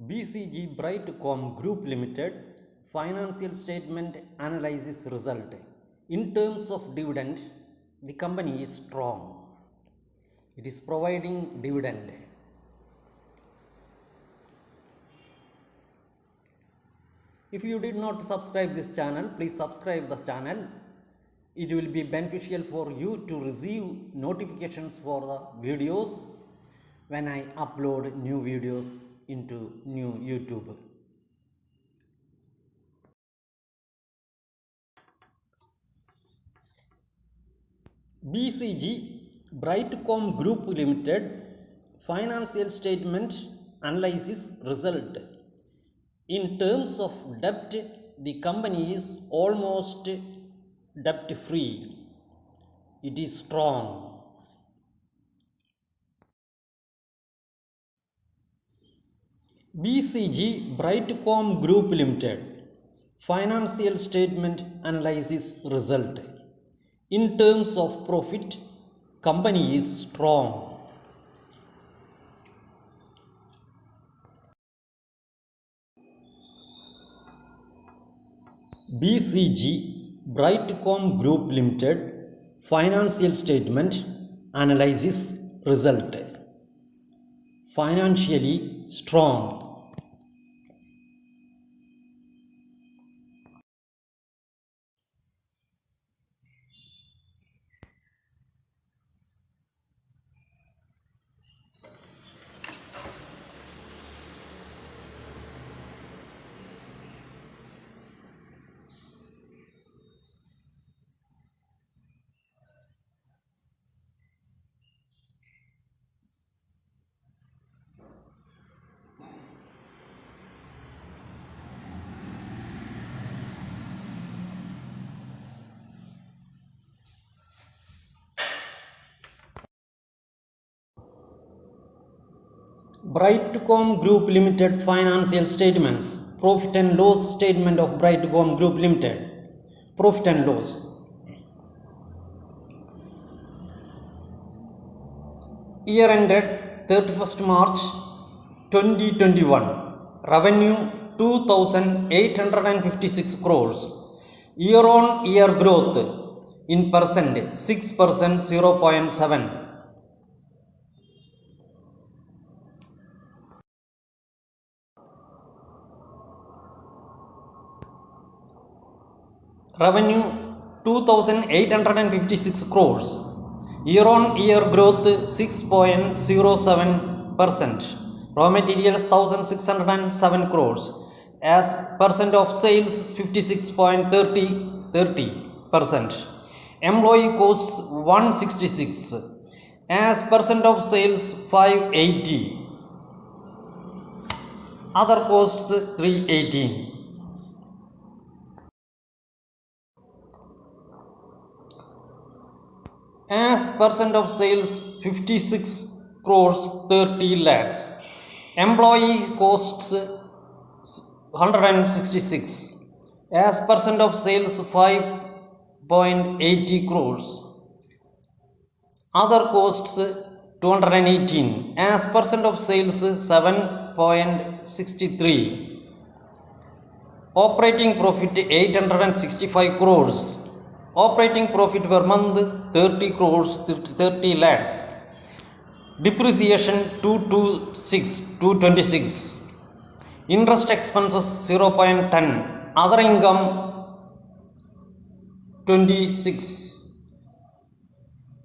BCG Brightcom Group Limited financial statement analysis result. In terms of dividend, the company is strong. It is providing dividend. If you did not subscribe this channel, please subscribe this channel. It will be beneficial for you to receive notifications for the videos when I upload new videos into new YouTube. BCG Brightcom Group Limited financial statement analysis result. In terms of debt, the company is almost debt free. It is strong. BCG Brightcom Group Limited financial statement analysis result. In terms of profit, company is strong. BCG Brightcom Group Limited financial statement analysis result. Financially strong. Brightcom Group Limited financial statements. Profit and loss statement of Brightcom Group Limited. Profit and loss. Year ended 31st March 2021. Revenue 2,856 crores. Year on year growth in percent 6%, 0.7. Revenue 2,856 crores. Year on year growth 6.07%. Raw materials 1,607 crores. As percent of sales 56.30%. Employee costs 166. As percent of sales 580. Other costs 318. As percent of sales 56 crores 30 lakhs. Employee costs 166. As percent of sales 5.80 crores. Other costs 218. As percent of sales 7.63. Operating profit 865 crores. Operating profit per month 30 crores 30 lakhs. Depreciation 226. Interest expenses 0.10. Other income 26.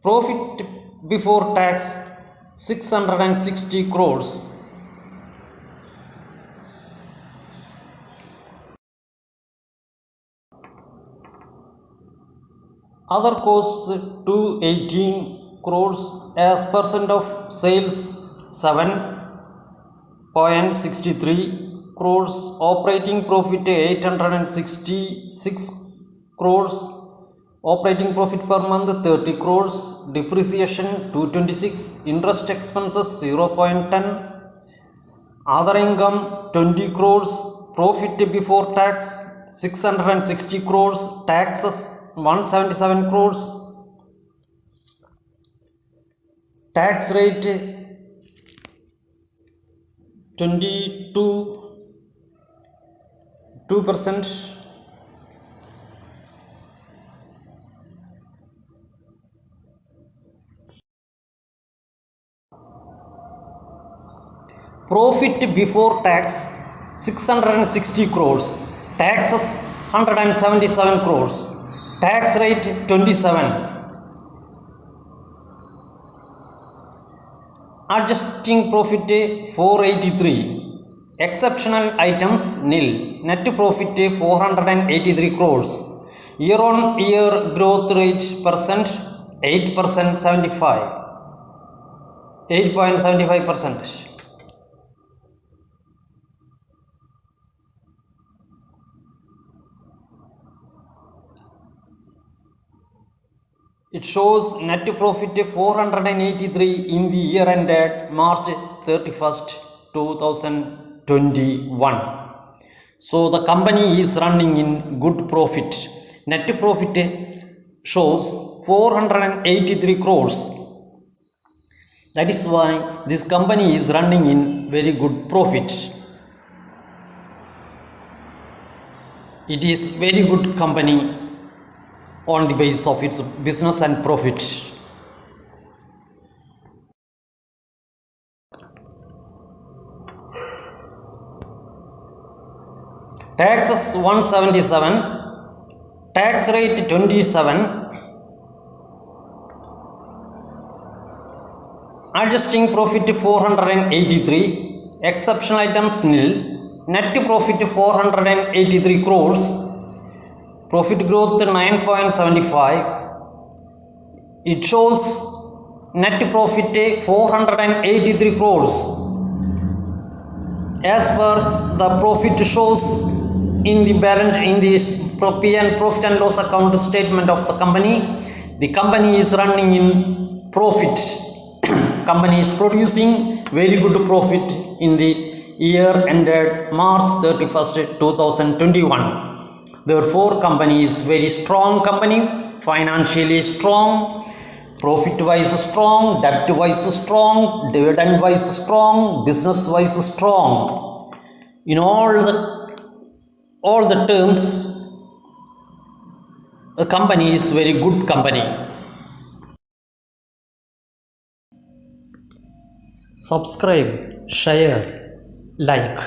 Profit before tax 660 crores. Other costs 218 crores. As percent of sales 7.63 crores. Operating profit 866 crores. Operating profit per month 30 crores. Depreciation 226. Interest expenses 0.10. Other income 20 crores. Profit before tax 660 crores. Taxes 177 crores. Tax rate 22%. Profit before tax 660 crores, taxes 177 crores, tax rate 27, adjusting profit 483, exceptional items nil, net profit 483 crores, year on year growth rate percent 8%, 8.75%. It shows net profit 483 in the year ended March 31st, 2021. So the company is running in good profit. Net profit shows 483 crores. That is why this company is running in very good profit. It is very good company on the basis of its business and profit. Taxes 177, tax rate 27, adjusting profit 483, exceptional items nil, net profit 483 crores, profit growth 9.75. It shows net profit 483 crores. As per the profit shows in the balance in the profit and loss account statement of the company is running in profit. Company is producing very good profit in the year ended March 31st, 2021. Therefore, company is very strong company, financially strong, profit wise strong, debt wise strong, dividend wise strong, business wise strong. In all the terms, a company is very good company. Subscribe, share, like.